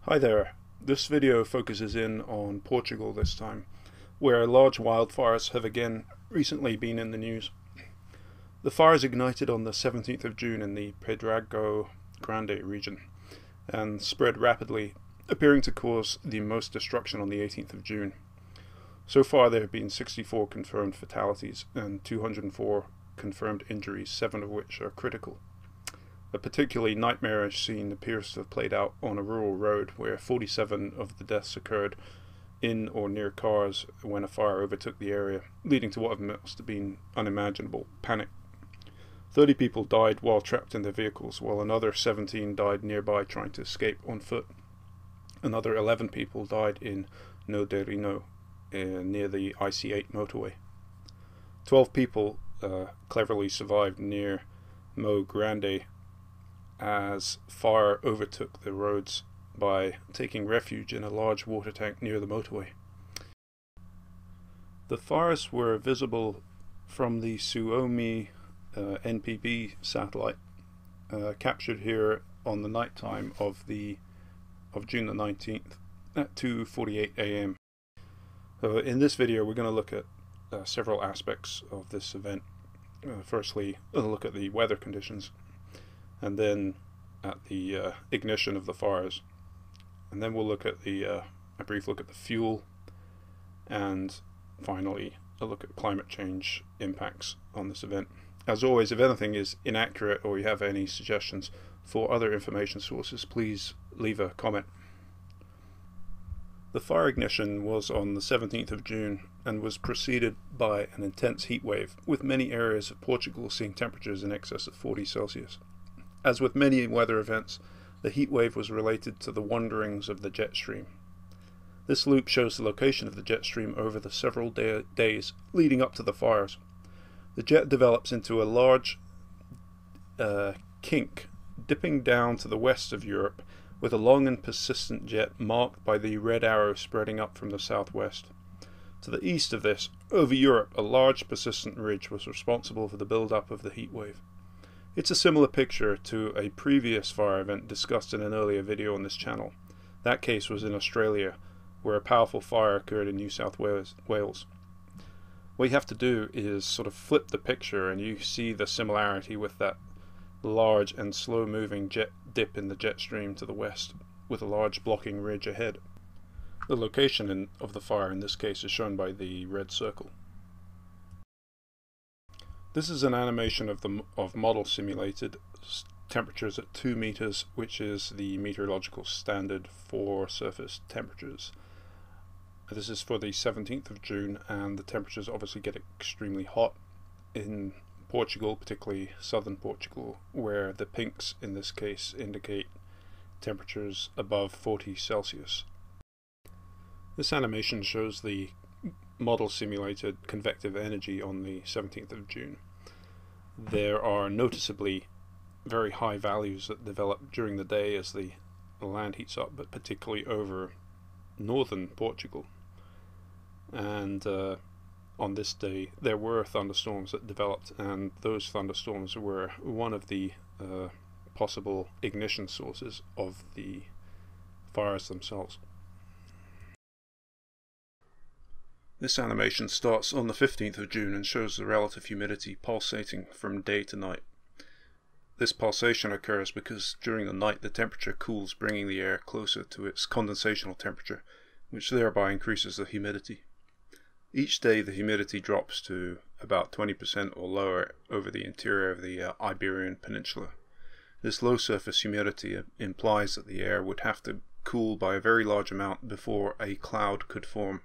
Hi there. This video focuses in on Portugal this time, where large wildfires have again recently been in the news. The fires ignited on the 17th of June in the Portugal Grande region and spread rapidly, appearing to cause the most destruction on the 18th of June. So far there have been 64 confirmed fatalities and 204 confirmed injuries, 7 of which are critical. A particularly nightmarish scene appears to have played out on a rural road where 47 of the deaths occurred in or near cars when a fire overtook the area, leading to what must have been unimaginable panic. 30 people died while trapped in their vehicles, while another 17 died nearby trying to escape on foot. Another 11 people died in Narration, near the IC8 motorway. 12 people cleverly survived near Mo Grande as fire overtook the roads by taking refuge in a large water tank near the motorway. The fires were visible from the Suomi NPB satellite, captured here on the night time of June the 19th at 2:48 a.m. In this video we're going to look at several aspects of this event. Firstly, a look at the weather conditions, and then at the ignition of the fires, and then we'll look at a brief look at the fuel, and finally a look at climate change impacts on this event. As always, if anything is inaccurate or you have any suggestions for other information sources, please leave a comment. The fire ignition was on the 17th of June and was preceded by an intense heat wave, with many areas of Portugal seeing temperatures in excess of 40 Celsius. As with many weather events, the heat wave was related to the wanderings of the jet stream. This loop shows the location of the jet stream over the several days leading up to the fires. The jet develops into a large kink dipping down to the west of Europe, with a long and persistent jet marked by the red arrow spreading up from the southwest. To the east of this, over Europe, a large persistent ridge was responsible for the build-up of the heat wave. It's a similar picture to a previous fire event discussed in an earlier video on this channel. That case was in Australia, where a powerful fire occurred in New South Wales. What you have to do is sort of flip the picture and you see the similarity with that large and slow-moving jet dip in the jet stream to the west, with a large blocking ridge ahead. The location of the fire in this case is shown by the red circle. This is an animation of model simulated temperatures at 2 meters, which is the meteorological standard for surface temperatures. This is for the 17th of June, and the temperatures obviously get extremely hot in Portugal, particularly southern Portugal, where the pinks in this case indicate temperatures above 40 Celsius. This animation shows the model simulated convective energy on the 17th of June. There are noticeably very high values that develop during the day as the land heats up, but particularly over northern Portugal. And on this day there were thunderstorms that developed, and those thunderstorms were one of the possible ignition sources of the fires themselves. This animation starts on the 15th of June and shows the relative humidity pulsating from day to night. This pulsation occurs because during the night the temperature cools, bringing the air closer to its condensational temperature, which thereby increases the humidity. Each day the humidity drops to about 20% or lower over the interior of the Iberian Peninsula. This low surface humidity implies that the air would have to cool by a very large amount before a cloud could form.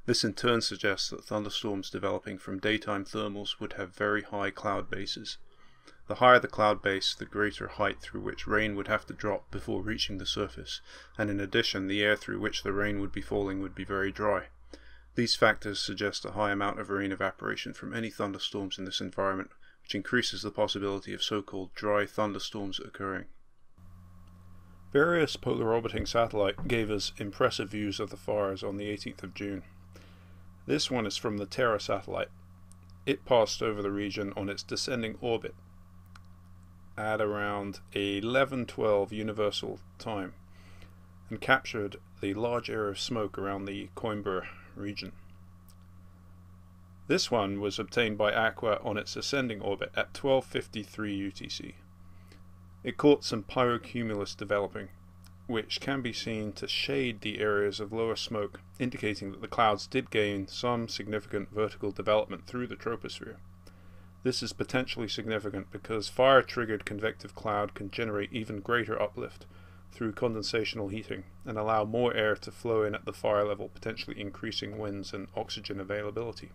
This in turn suggests that thunderstorms developing from daytime thermals would have very high cloud bases. The higher the cloud base, the greater height through which rain would have to drop before reaching the surface, and in addition the air through which the rain would be falling would be very dry. These factors suggest a high amount of rain evaporation from any thunderstorms in this environment, which increases the possibility of so-called dry thunderstorms occurring. Various polar orbiting satellites gave us impressive views of the fires on the 18th of June. This one is from the Terra satellite. It passed over the region on its descending orbit at around 11:12 universal time. and captured the large area of smoke around the Coimbra region. This one was obtained by Aqua on its ascending orbit at 12:53 UTC. It caught some pyrocumulus developing, which can be seen to shade the areas of lower smoke, indicating that the clouds did gain some significant vertical development through the troposphere. This is potentially significant because fire-triggered convective cloud can generate even greater uplift through condensational heating and allow more air to flow in at the fire level, potentially increasing winds and oxygen availability.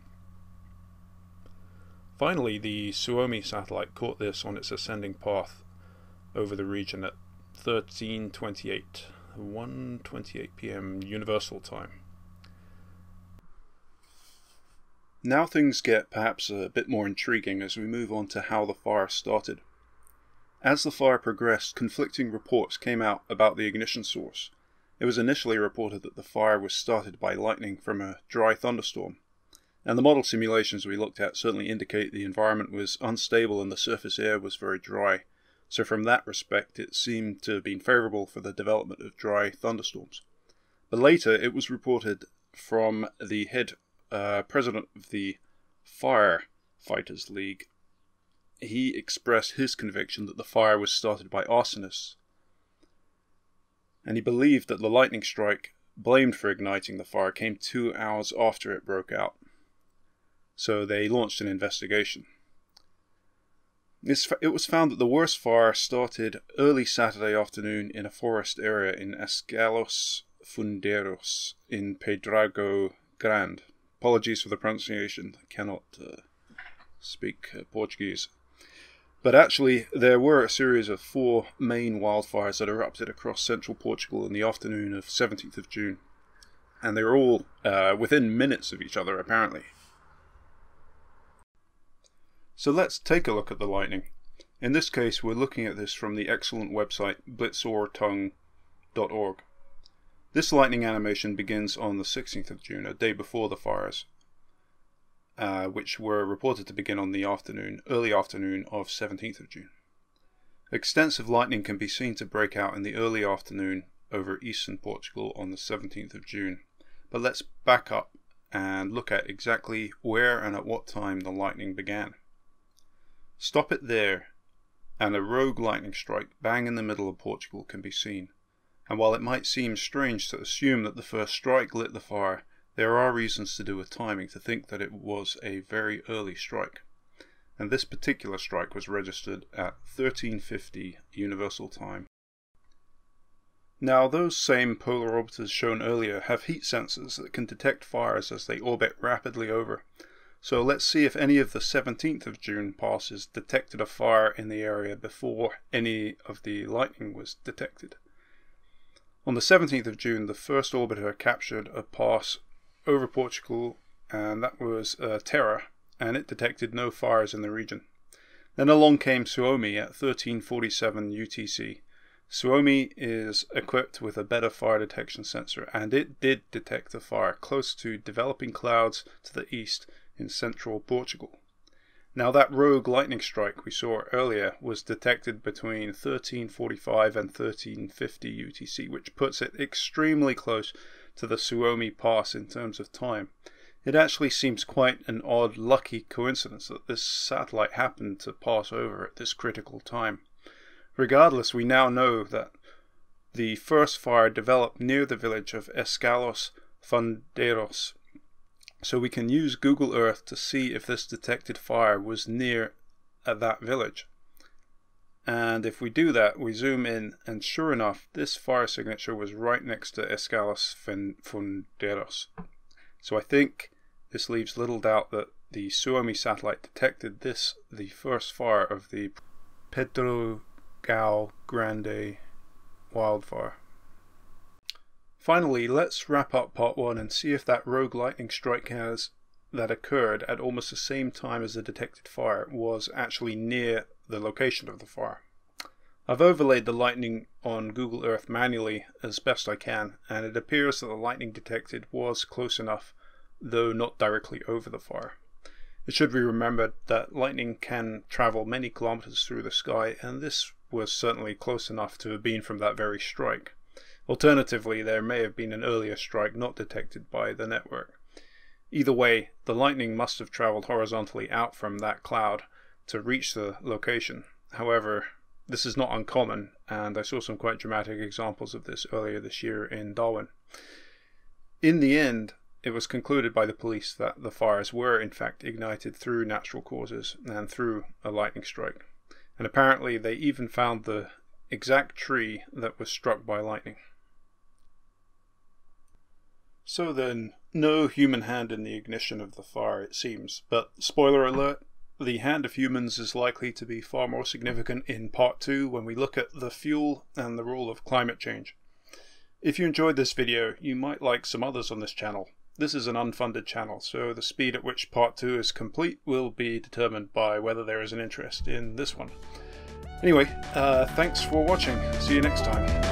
Finally, the Suomi satellite caught this on its ascending path over the region at 13:28, 1:28 p.m. Universal Time. Now things get perhaps a bit more intriguing as we move on to how the fire started. As the fire progressed, conflicting reports came out about the ignition source. It was initially reported that the fire was started by lightning from a dry thunderstorm, and the model simulations we looked at certainly indicate the environment was unstable and the surface air was very dry. So from that respect, it seemed to have been favourable for the development of dry thunderstorms. But later, it was reported from the head president of the Firefighters League. He expressed his conviction that the fire was started by arsonists, and he believed that the lightning strike blamed for igniting the fire came 2 hours after it broke out. So they launched an investigation. It was found that the worst fire started early Saturday afternoon in a forest area in Escalos Funderos in Pedrógão Grande. Apologies for the pronunciation, I cannot speak Portuguese. But actually, there were a series of 4 main wildfires that erupted across central Portugal in the afternoon of 17th of June. And they were all within minutes of each other, apparently. So let's take a look at the lightning. In this case, we're looking at this from the excellent website blitzortung.org. This lightning animation begins on the 16th of June, a day before the fires, which were reported to begin on the early afternoon of 17th of June. Extensive lightning can be seen to break out in the early afternoon over eastern Portugal on the 17th of June. But let's back up and look at exactly where and at what time the lightning began. Stop it there, and a rogue lightning strike bang in the middle of Portugal can be seen. And while it might seem strange to assume that the first strike lit the fire, there are reasons to do with timing to think that it was a very early strike. And this particular strike was registered at 13:50 Universal Time. Now, those same polar orbiters shown earlier have heat sensors that can detect fires as they orbit rapidly over. So let's see if any of the 17th of June passes detected a fire in the area before any of the lightning was detected. On the 17th of June, the first orbiter captured a pass over Portugal, and that was Terra, and it detected no fires in the region. Then along came Suomi at 13:47 UTC. Suomi is equipped with a better fire detection sensor, and it did detect a fire close to developing clouds to the east in central Portugal. Now, that rogue lightning strike we saw earlier was detected between 13:45 and 13:50 UTC, which puts it extremely close to the Suomi pass in terms of time. It actually seems quite an odd, lucky coincidence that this satellite happened to pass over at this critical time. Regardless, we now know that the first fire developed near the village of Escalos Funderos, so we can use Google Earth to see if this detected fire was near that village. And if we do that, we zoom in, and sure enough, this fire signature was right next to Escalos Funderos. So I think this leaves little doubt that the Suomi satellite detected this, the first fire of the Portugal Grande wildfire. Finally, let's wrap up part 1 and see if that rogue lightning strike that occurred at almost the same time as the detected fire was actually near the location of the fire. I've overlaid the lightning on Google Earth manually as best I can, and it appears that the lightning detected was close enough, though not directly over the fire. It should be remembered that lightning can travel many kilometers through the sky, and this was certainly close enough to have been from that very strike. Alternatively, there may have been an earlier strike not detected by the network. Either way, the lightning must have travelled horizontally out from that cloud to reach the location. However, this is not uncommon, and I saw some quite dramatic examples of this earlier this year in Darwin. In the end, it was concluded by the police that the fires were in fact ignited through natural causes and through a lightning strike. And apparently they even found the exact tree that was struck by lightning. So then, no human hand in the ignition of the fire, it seems, but spoiler alert, the hand of humans is likely to be far more significant in part 2 when we look at the fuel and the role of climate change. If you enjoyed this video, you might like some others on this channel. This is an unfunded channel, so the speed at which part 2 is complete will be determined by whether there is an interest in this one. Anyway, thanks for watching. See you next time.